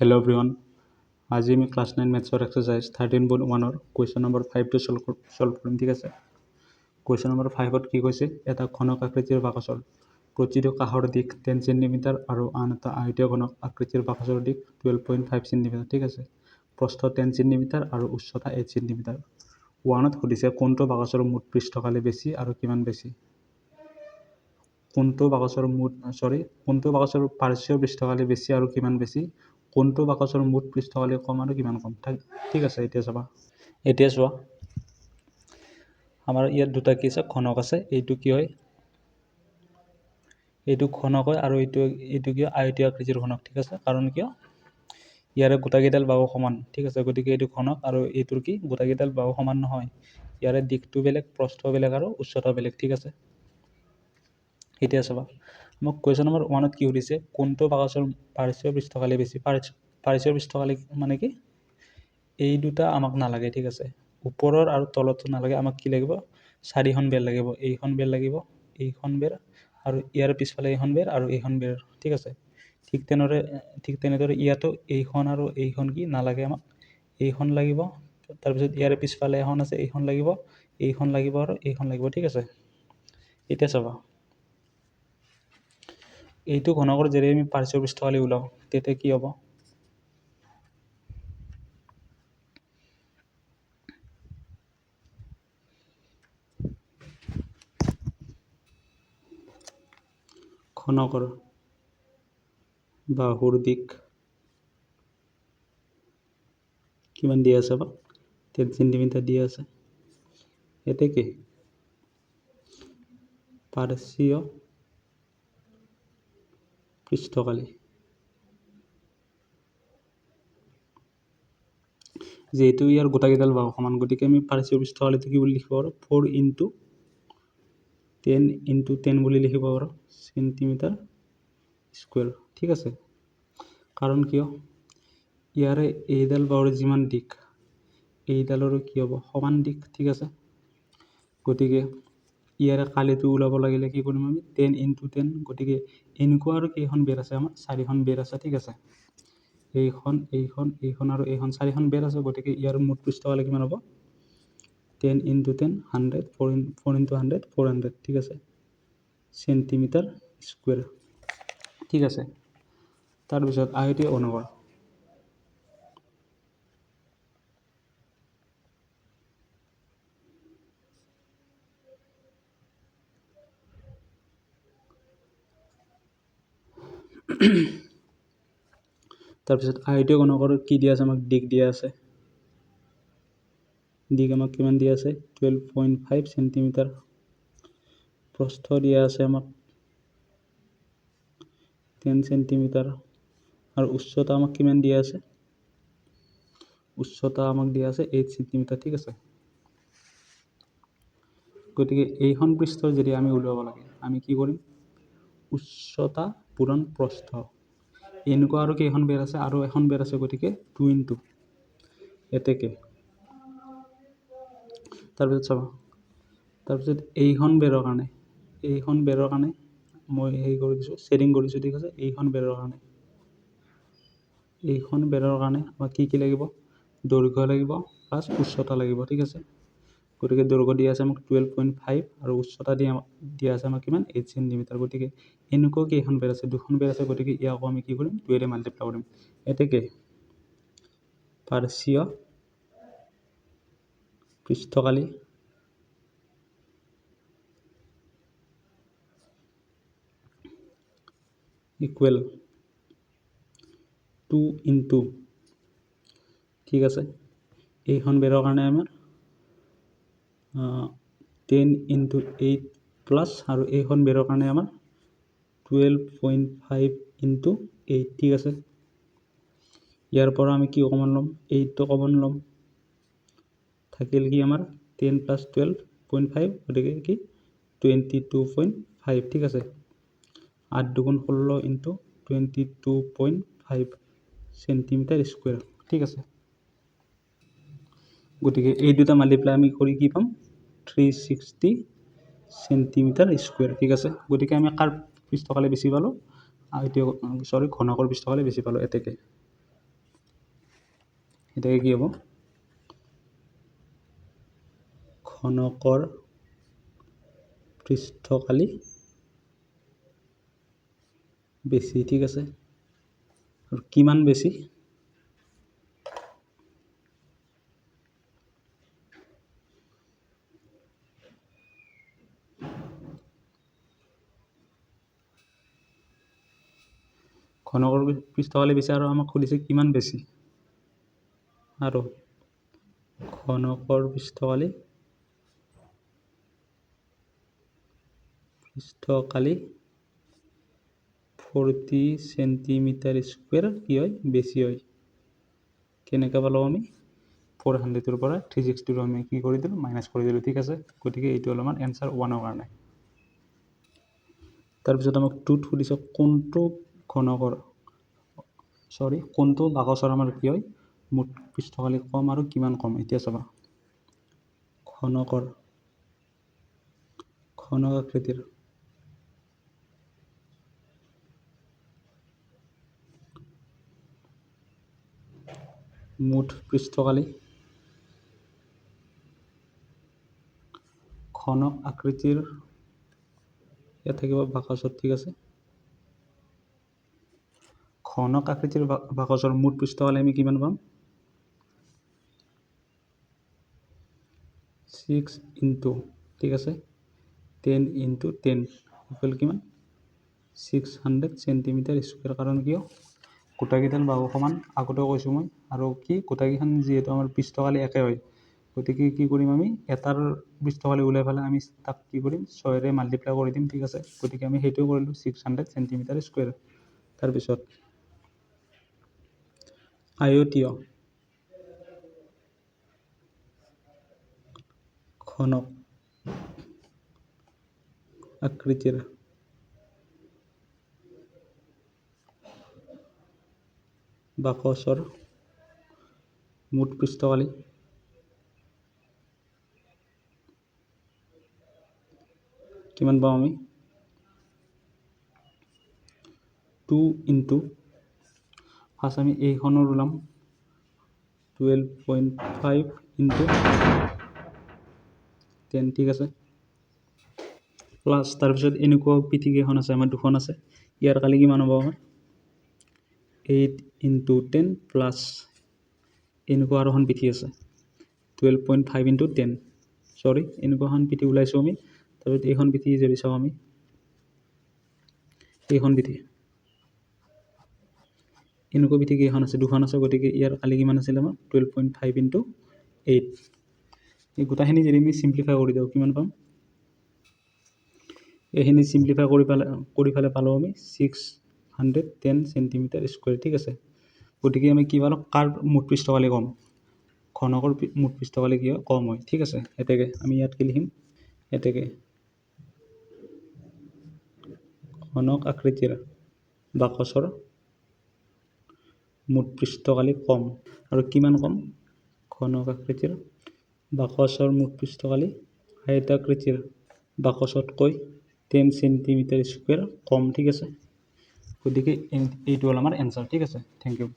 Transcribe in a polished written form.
Hello everyone. আজি আমি class 9 মেথছৰ এক্সাৰসাইজ 13.1 কুৱেশ্যন নম্বৰ 5টো সলভ কৰিম ঠিক আছে। কুৱেশ্যন নম্বৰ 5ত কি কৈছে এটা ঘনক আকৃতিৰ বাকচৰ প্ৰতিটো কাষৰ দিশ 10 সেন্টিমিটাৰ আৰু আন এটা আয়তীয় ঘনক আকৃতিৰ বাকচৰ দিশ 12.5 সেন্টিমিটাৰ ঠিক আছে। প্ৰস্থ 10 সেন্টিমিটাৰ আৰু উচ্চতা 8 সেন্টিমিটাৰ। 1ত সুধিছে কোনটো বাকচৰ মুঠ পৃষ্ঠকালি বেছি আৰু কিমান বেছি। কোনটো বাকচৰ পাৰ্শ্বীয় পৃষ্ঠকালি বেছি আৰু কিমান বেছি। কোনটো বাকচৰ মুঠ পৃষ্ঠকালি কম আৰু কিমান কম ঠিক আছে। এতিয়া চোৱা আমাৰ ইয়াত দুটা কি আছে ঘনক আছে। এইটো কি হয় এইটো ঘনক হয় আৰু এইটো কি আয়তীয় আকৃতিৰ ঘনক ঠিক আছে। কাৰণ কিয় ইয়াৰে গোটাকেইডাল বাহু সমান ঠিক আছে। গতিকে এইটো ঘনক আৰু এইটোৰ কি গোটাকেইডাল বাহু সমান নহয়। ইয়াৰে দিশটো বেলেগ, প্ৰস্থ বেলেগ আৰু উচ্চতা বেলেগ ঠিক আছে। এতিয়া চাবা মোক কুৱেশ্যন নম্বৰ 1ত কি সুধিছে কোনটো বাকচৰ পাৰ্শ্বীয় পৃষ্ঠকালি বেছি। পাৰ্শ্বীয় পৃষ্ঠকালি মানে কি এই দুটা আমাক নালাগে ঠিক আছে। ওপৰৰ আৰু তলতো নালাগে, আমাক কি লাগিব 4খন বেৰ লাগিব। এইখন বেৰ লাগিব, এইখন বেৰ আৰু ইয়াৰ পিছফালে এইখন বেৰ আৰু এইখন বেৰ ঠিক আছে। ঠিক তেনেদৰে ইয়াতো এইখন আৰু এইখন কি নালাগে, আমাক এইখন লাগিব। তাৰপিছত ইয়াৰ পিছফালে এখন আছে, এইখন লাগিব আৰু এইখন লাগিব ঠিক আছে। এতিয়া চাবা এইটো ঘনকৰ যদি আমি পাৰ্শ্বীয় পৃষ্ঠকালি ওলাওঁ তেতিয়া কি হ'ব ঘনকৰ বাহুৰ দিশ কিমান দিয়া আছে বা 10 সেন্টিমিটাৰ দিয়া আছে। এতে কি পাৰ্শ্বীয় পৃষ্ঠকালি যেহেতু ইয়াৰ গোটাকেইডাল বাহু সমান গতিকে আমি পাৰ্শ্বীয় পৃষ্ঠকালিটো কি বুলি লিখিব পাৰোঁ 4 × 10 বুলি লিখিব পাৰোঁ সেন্টিমিটাৰ স্কুৱেৰ ঠিক আছে। কাৰণ কিয় ইয়াৰে এইডাল বাহুৰ যিমান দিশ এইডালৰো কি হ'ব সমান দিশ ঠিক আছে। গতিকে ইয়াৰে কালিটো ওলাব লাগিলে কি কৰিম আমি 10 × 10 গতিকে এনেকুৱা আৰু কেইখন বেৰ আছে আমাৰ 4খন বেৰ আছে ঠিক আছে। এইখন আৰু এইখন 4খন বেৰ আছে। গতিকে ইয়াৰ মুঠ পৃষ্ঠকালি কিমান হ'ব 10 × 10 100 4 × 100 400 ঠিক আছে সেন্টিমিটাৰ স্কুৱেৰ ঠিক আছে। তাৰপিছত আয়তীয় ঘনকৰ তাৰপিছত আয়তীয় ঘনকৰ কি দিয়া আছে আমাক দিশ দিয়া আছে। দিশ আমাক কিমান দিয়া আছে 12.5 সেন্টিমিটাৰ। প্ৰস্থ দিয়া আছে আমাক 10 সেন্টিমিটাৰ আৰু উচ্চতা আমাক কিমান দিয়া আছে উচ্চতা আমাক দিয়া আছে 8 সেন্টিমিটাৰ ঠিক আছে। গতিকে এইখন পৃষ্ঠৰ যদি আমি উলিয়াব লাগে আমি কি কৰিম উচ্চতা পূৰণ প্ৰস্থ এনেকুৱা আৰু কেইখন বেৰ আছে আৰু এখন বেৰ আছে গতিকে 2 × এতেকে। তাৰপিছত চাবা তাৰপিছত এইখন বেৰৰ কাৰণে মই কৰি দিছোঁ শ্বেডিং কৰিছোঁ ঠিক আছে। এইখন বেৰৰ কাৰণে আমাক কি লাগিব দৈৰ্ঘ্য লাগিব প্লাছ উচ্চতা লাগিব ঠিক আছে। গতিকে দৈৰ্ঘ্য দিয়া আছে আমাক 12.5 আৰু উচ্চতা দিয়া আছে আমাক কিমান 8 সেন্টিমিটাৰ। গতিকে এনেকুৱা কেইখন বেৰ আছে 2খন বেৰ আছে। গতিকে ইয়াকো আমি কি কৰিম 2 ৰে মাল্টিপ্লাই কৰিম। এতেকে পাৰ্শ্বীয় পৃষ্ঠকালি ইকুৱেল 2 × ঠিক আছে। এইখন বেৰৰ কাৰণে আমাৰ 10 × 8 প্লাছ আৰু এইখন বেৰৰ কাৰণে আমাৰ 12.5 × 8 ঠিক আছে। ইয়াৰ পৰা আমি কি কমন ল'ম 8টো কমন ল'ম থাকিল কি আমাৰ 10 + 12.5 গতিকে কি 22.5 ঠিক আছে। 8 × 2 = 16 × 22.5 সেন্টিমিটাৰ স্কুৱেৰ ঠিক আছে। গতিকে এই দুটা মাল্টিপ্লাই আমি কৰি কি পাম 360 সেন্টিমিটাৰ স্কুৱেৰ ঠিক আছে। গতিকে আমি কাৰ পৃষ্ঠকালি বেছি পালোঁ ঘনকৰ পৃষ্ঠকালি বেছি পালোঁ এতেকে। এটাকে কি হ'ব ঘনকৰ পৃষ্ঠকালি বেছি ঠিক আছে আৰু কিমান বেছি ঘনকৰ পৃষ্ঠকালি বেছি আৰু আমাক সুধিছে কিমান বেছি আৰু ঘনকৰ পৃষ্ঠকালি 40 সেন্টিমিটাৰ স্কুৱেৰ কি হয় বেছি হয় কেনেকৈ পালোঁ আমি 400ৰ পৰা 360 আমি কি কৰি দিলোঁ মাইনাছ কৰি দিলোঁ ঠিক আছে গতিকে এইটো হ'ল আমাৰ এনচাৰ 1ৰ কাৰণে তাৰপিছত আমাক 2ত সুধিছে কোনটো বাকচৰ আমাৰ কি হয় মুঠ পৃষ্ঠকালি কম আৰু কিমান কম এতিয়া চাবা ঘনক আকৃতিৰ মুঠ পৃষ্ঠকালি ঘনক আকৃতিৰ ইয়াত থাকিব বাকচত ঠিক আছে ঘনক আকৃতিৰ বাকচৰ মুঠ পৃষ্ঠকালি আমি কিমান পাম 6 ইনটু ঠিক আছে 10 ইনটু 10 ইকুৱেল কিমান 600 সেন্টিমিটাৰ স্কুৱেৰ কাৰণ কিয় গোটাকেইডাল বাহু সমান আগতেও কৈছোঁ মই আৰু কি গোটাকেইখন যিহেতু আমাৰ পৃষ্ঠকালি একে হয় গতিকে কি কৰিম আমি এটাৰ পৃষ্ঠকালি ওলাই পেলাই আমি তাক কি কৰিম 6ৰে মাল্টিপ্লাই কৰি দিম ঠিক আছে গতিকে আমি সেইটোও কৰিলোঁ 600 সেন্টিমিটাৰ স্কুৱেৰ তাৰপিছত আয়তীয় ঘনক আকৃতিৰ বাকচৰ মুঠ পৃষ্ঠকালি কিমান পাওঁ আমি 2 ইনটু ফাৰ্ষ্ট আমি এইখনৰ ওলাম 12.5 ইনটু 10 ঠিক আছে প্লাছ তাৰপিছত এনেকুৱা পিঠিকেইখন আছে আমাৰ দুখন আছে ইয়াৰ কালি কিমান হ'ব আমাৰ 8 ইনটু 10 প্লাছ এনেকুৱা আৰু এখন পিঠি আছে 12.5 ইনটু 10 চৰি এনেকুৱাখন পিঠি ওলাইছোঁ আমি তাৰপিছত এইখন পিঠি যদি চাওঁ আমি এইখন পিঠি এনেকুৱা পিঠি কেইখন আছে দুখন আছে গতিকে ইয়াৰ কালি কিমান আছিল আমাৰ 12.5 ইনটু 8 এই গোটাখিনি যদি আমি চিম্প্লিফাই কৰি দিওঁ কিমান পাম এইখিনি চিম্প্লিফাই কৰি পেলাই পালোঁ আমি 610 সেন্টিমিটাৰ স্কুৱেৰ ঠিক আছে গতিকে আমি কি পালোঁ কাৰ মুঠ পৃষ্ঠকালি কম ঘনকৰ মুঠ পৃষ্ঠকালি কি হয় কম হয় ঠিক আছে এতেকে আমি ইয়াত কি লিখিম এতেকে ঘনক আকৃতিৰ বাকচৰ মুঠ পৃষ্ঠকালি কম আৰু কিমান কম ঘনক আকৃতিৰ বাকচৰ মুঠ পৃষ্ঠকালি আয়তাকৃতিৰ বাকচতকৈ 10 সেন্টিমিটাৰ স্কুৱেৰ কম ঠিক আছে গতিকে এইটো হ'ল আমাৰ এনচাৰ ঠিক আছে থেংক ইউ